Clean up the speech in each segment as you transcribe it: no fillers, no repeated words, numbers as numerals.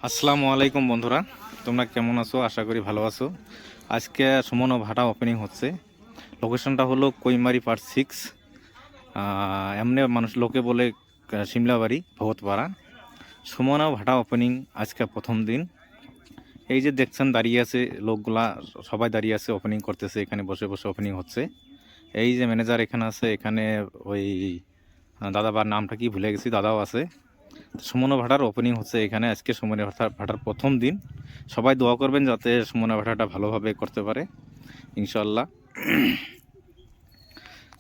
আসসালামু আলাইকুম বন্ধুরা, তোমরা কেমন আছো? আশা করি ভালো আছো। আজকে সুমন ও ভাটা ওপেনিং হচ্ছে। লোকেশনটা হলো কৈমারি পার্ট 6। এমনি মানুষ লোকে বলে সিমলাবাড়ি ভগতপাড়া। সুমন ও ভাটা ওপেনিং আজকে প্রথম দিন। এই যে দেখছেন দাঁড়িয়ে আছে লোকগুলা, সবাই দাঁড়িয়ে আছে, ওপেনিং করতেছে। এখানে বসে বসে ওপেনিং হচ্ছে। এই যে ম্যানেজার এখানে আছে, এখানে ওই দাদাবার নামটা কি ভুলে গেছি, দাদাও আছে। সুমনা ভাটার ওপেনিং হচ্ছে এখানে আজকে। সুমনা ভাটার প্রথম দিন। সবাই দোয়া করবেন যাতে সুমনা ভাটাটা ভালোভাবে করতে পারে ইনশাল্লাহ।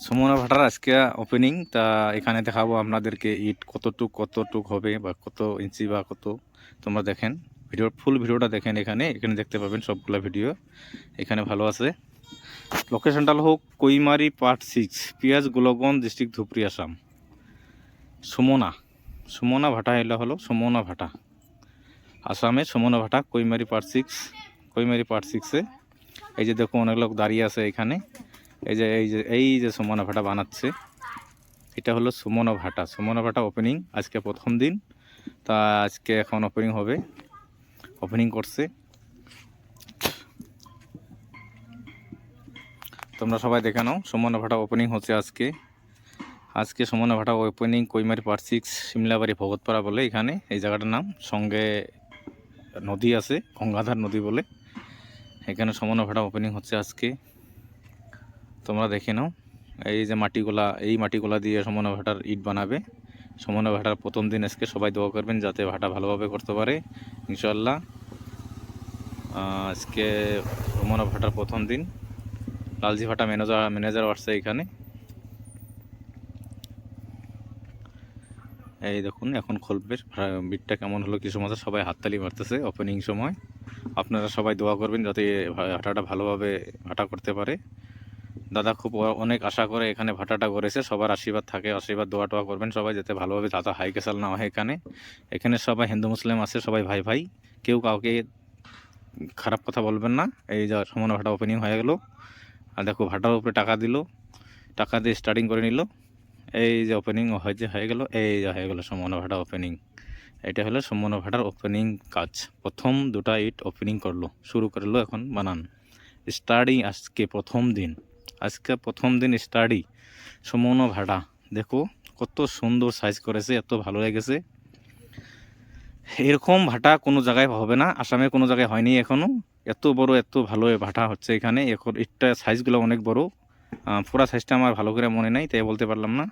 সুমনা ভাটার আজকে ওপেনিং। তা এখানে দেখাবো আপনাদেরকে ইট কতটুক হবে বা কত ইঞ্চি বা কত। তোমরা দেখেন ফুল ভিডিওটা দেখেন। এখানে দেখতে পাবেন সবগুলা ভিডিও। এখানে ভালো আছে। লোকেশনটা হলো কৈমারি পার্ট 6, পিয়াজ গোলকগঞ্জ ডিস্ট্রিক্ট, ধুবড়ী, আসাম। সুমনা ভাটা এলা হলো সুমনা ভাটা, আসামে সুমনা ভাটা, কৈমারি পার্ট 6। কৈমারি পার্ট 6-এ এই যে দেখো অনেক লোক দাঁড়িয়ে আছে এখানে। এই যে সুমনা ভাটা বানাচ্ছে, এটা হলো সুমনা ভাটা ওপেনিং আজকে প্রথম দিন। তা আজকে এখন ওপেনিং হবে, ওপেনিং করছে। তোমরা সবাই দেখে নাও, সুমনা ভাটা ওপেনিং হচ্ছে আজকে সুমনা ভাটা ওপেনিং কৈমারি পার্ট 6, সিমলাবাড়ি ভগতপাড়া বলে এখানে এই জায়গাটার নাম। সঙ্গে নদী আছে, গঙ্গাধার নদী বলে। এখানে সুমনা ভাটা ওপেনিং হচ্ছে আজকে। তোমরা দেখে নাও। এই যে মাটিগুলা দিয়ে সুমনা ভাটার ইট বানাবে। সুমনা ভাটার প্রথম দিন আজকে। সবাই দোয়া করবেন যাতে ভাটা ভালোভাবে করতে পারে ইনশাল্লাহ। আজকে সুমনা ভাটার প্রথম দিন। লালজি ভাটা ম্যানেজার আসছে এখানে। এই দেখুন এখন খুলবে। বিটটা কেমন হলো কিছু মতো, সবাই হাততালি মারতেছে ওপেনিং সময়। আপনারা সবাই দোয়া করবেন যাতে ভাটাটা ভালোভাবে ভাটা করতে পারে। দাদা খুব অনেক আশা করে এখানে ভাটাটা করেছে। সবার আশীর্বাদ থাকে, আশীর্বাদ দোয়া টোয়া করবেন সবাই যাতে ভালোভাবে দাদা হাই কেসাল না হয়। এখানে সবাই হিন্দু মুসলিম আছে, সবাই ভাই ভাই, কেউ কাউকে খারাপ কথা বলবেন না। এই যে সুমনা ভাটা ওপেনিং হয়ে গেল। আর দেখো ভাটার উপরে টাকা দিল, টাকা দিয়ে স্টার্টিং করে নিল। এই যে ওপেনিং হয়ে গেল, এই যে হয়ে গেল সুমনা ভাটা ওপেনিং। এটা হলো সুমনা ভাটার ওপেনিং কাজ। প্রথম দুটা ইট ওপেনিং শুরু করলো এখন বানান। স্টার্টিং আজকে প্রথম দিন স্টাডি সুমনা ভাটা। দেখো কত সুন্দর সাইজ করেছে, এত ভালো লেগেছে। এরকম ভাটা কোনো জায়গায় হবে না, আসামে কোনো জায়গায় হয়নি এখনো। এত বড় এত ভালো ভাটা হচ্ছে এখানে। এখন ইটটা সাইজগুলো অনেক বড়। পুরা সাইজটা আমার ভালো করে মনে নাই, তাই বলতে পারলাম না।